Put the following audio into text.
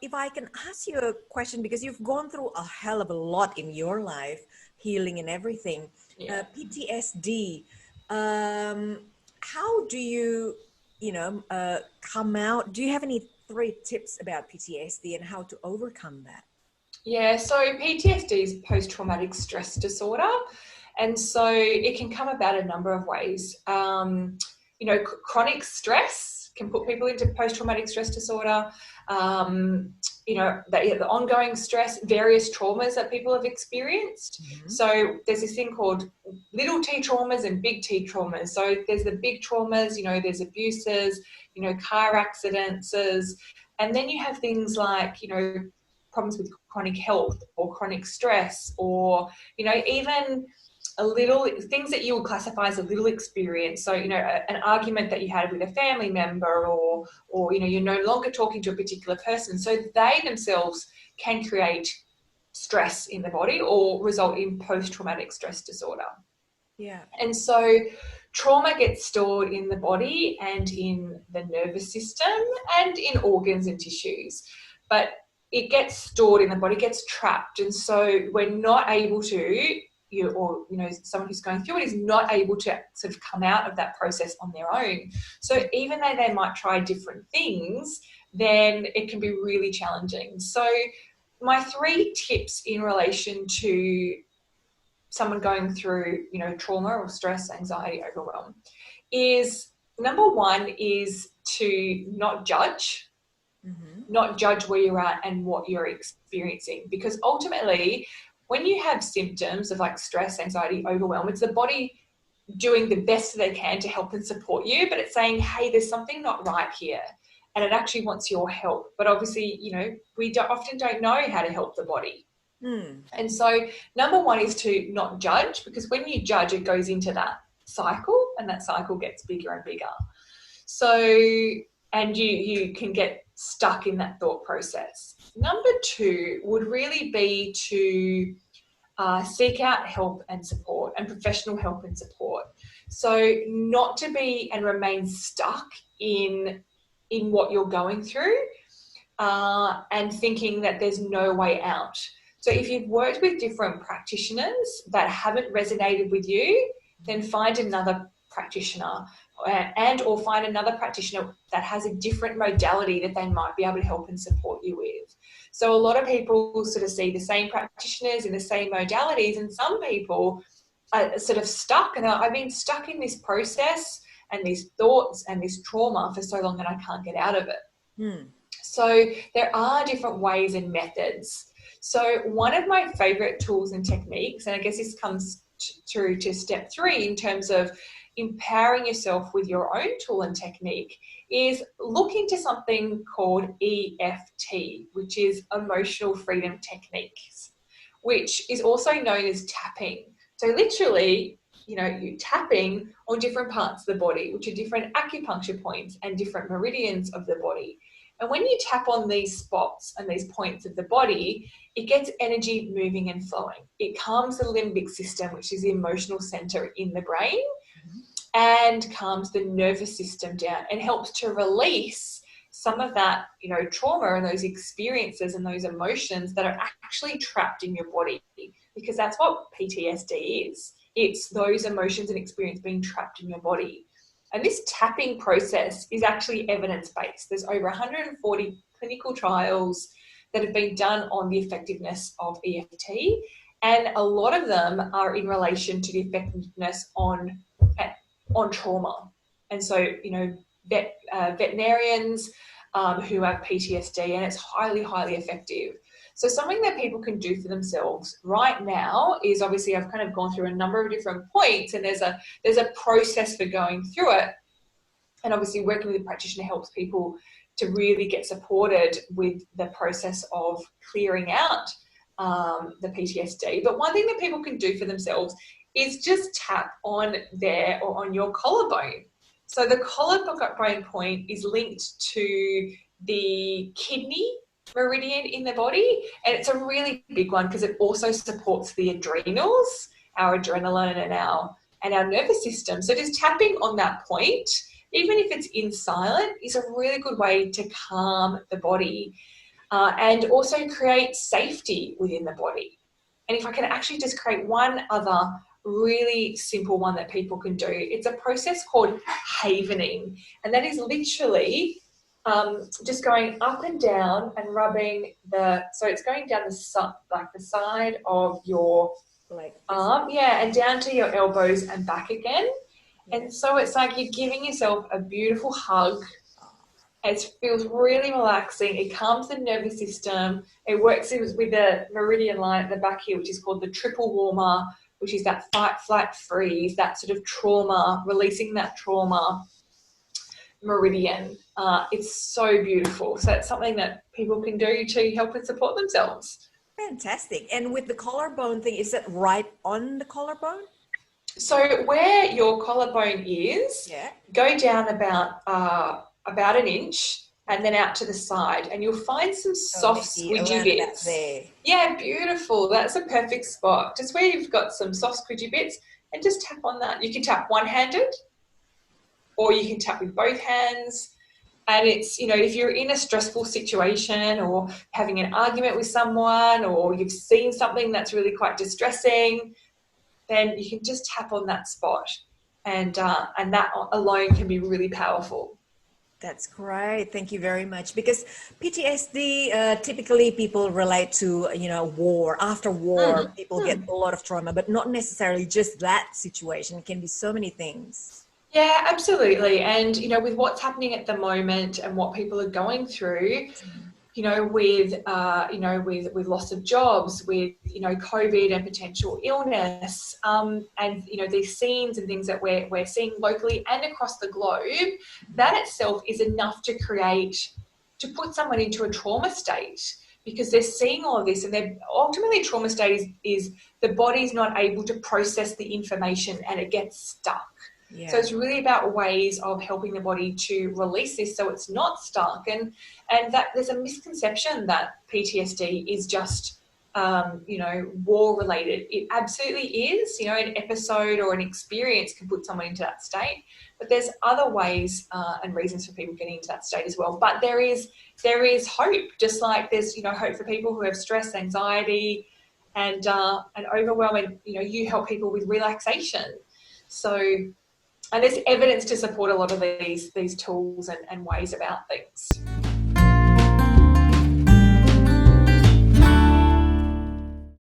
if I can ask you a question, because you've gone through a hell of a lot in your life, healing and everything. PTSD. How do you, come out? Do you have any 3 tips about PTSD and how to overcome that? Yeah, so PTSD is post-traumatic stress disorder. And so it can come about a number of ways. Chronic stress can put people into post-traumatic stress disorder. The ongoing stress, various traumas that people have experienced. Mm-hmm. So there's this thing called little t traumas and big T traumas. So there's the big traumas, there's abuses, car accidents, and then you have things like, problems with chronic health or chronic stress, or, even a little things that you would classify as a little experience. So, an argument that you had with a family member, or you're no longer talking to a particular person. So they themselves can create stress in the body or result in post-traumatic stress disorder. Yeah. And so trauma gets stored in the body and in the nervous system and in organs and tissues. But it gets stored in the body, gets trapped. And so we're not able to, someone who's going through it is not able to sort of come out of that process on their own. So even though they might try different things, then it can be really challenging. So my 3 tips in relation to someone going through, trauma or stress, anxiety, overwhelm is, number 1 is to not judge. Mm-hmm. Not judge where you're at and what you're experiencing, because ultimately when you have symptoms of like stress, anxiety, overwhelm, it's the body doing the best they can to help and support you, but it's saying, hey, there's something not right here, and it actually wants your help. But obviously, we often don't know how to help the body. And so number 1 is to not judge, because when you judge, it goes into that cycle, and that cycle gets bigger and bigger. So, and you can get stuck in that thought process. Number 2 would really be to seek out help and support, and professional help and support. So not to be and remain stuck in what you're going through and thinking that there's no way out. So if you've worked with different practitioners that haven't resonated with you, then find another practitioner, or find another practitioner that has a different modality that they might be able to help and support you with. So a lot of people sort of see the same practitioners in the same modalities, and some people are sort of stuck, and I've been stuck in this process and these thoughts and this trauma for so long and I can't get out of it. So there are different ways and methods. So one of my favorite tools and techniques, and I guess this comes through to step 3 in terms of empowering yourself with your own tool and technique, is look into something called EFT, which is emotional freedom techniques, which is also known as tapping. So literally, you're tapping on different parts of the body, which are different acupuncture points and different meridians of the body. And when you tap on these spots and these points of the body, it gets energy moving and flowing. It calms the limbic system, which is the emotional center in the brain, and calms the nervous system down and helps to release some of that, trauma and those experiences and those emotions that are actually trapped in your body, because that's what PTSD is. It's those emotions and experience being trapped in your body. And this tapping process is actually evidence-based. There's over 140 clinical trials that have been done on the effectiveness of EFT, and a lot of them are in relation to the effectiveness on trauma. And so, veterinarians who have PTSD, and it's highly, highly effective. So something that people can do for themselves right now is, obviously I've kind of gone through a number of different points, and there's a process for going through it. And obviously working with a practitioner helps people to really get supported with the process of clearing out the PTSD. But one thing that people can do for themselves is just tap on your collarbone. So the collarbone point is linked to the kidney meridian in the body, and it's a really big one because it also supports the adrenals, our adrenaline, and our nervous system. So just tapping on that point, even if it's in silent, is a really good way to calm the body. and also create safety within the body. And if I can actually just create one other really simple one that people can do, it's a process called havening. And that is literally just going up and down and rubbing so it's going down the side of your arm, and down to your elbows and back again. And so it's like you're giving yourself a beautiful hug. It feels really relaxing. It calms the nervous system. It works with the meridian line at the back here, which is called the triple warmer, which is that fight, flight, freeze, that sort of trauma, releasing that trauma meridian. It's so beautiful. So it's something that people can do to help and support themselves. Fantastic. And with the collarbone thing, is it right on the collarbone? So where your collarbone is, go down about an inch and then out to the side, and you'll find some soft squidgy bits. There. Yeah, beautiful. That's a perfect spot. Just where you've got some soft squidgy bits, and just tap on that. You can tap one-handed, or you can tap with both hands. And it's, if you're in a stressful situation or having an argument with someone, or you've seen something that's really quite distressing, then you can just tap on that spot, and that alone can be really powerful. That's great. Thank you very much. Because PTSD, typically people relate to, war. After war, people get a lot of trauma, but not necessarily just that situation. It can be so many things. Yeah, absolutely. And, with what's happening at the moment and what people are going through, with loss of jobs, with, COVID and potential illness, and, these scenes and things that we're seeing locally and across the globe, that itself is enough to put someone into a trauma state, because they're seeing all of this, and they're ultimately trauma state is the body's not able to process the information and it gets stuck. Yeah. So it's really about ways of helping the body to release this so it's not stuck. And that there's a misconception that PTSD is just, war related. It absolutely is. An episode or an experience can put someone into that state. But there's other ways and reasons for people getting into that state as well. But there is hope, just like there's, hope for people who have stress, anxiety, and overwhelm. And, you help people with relaxation. So... And there's evidence to support a lot of these tools and ways about things.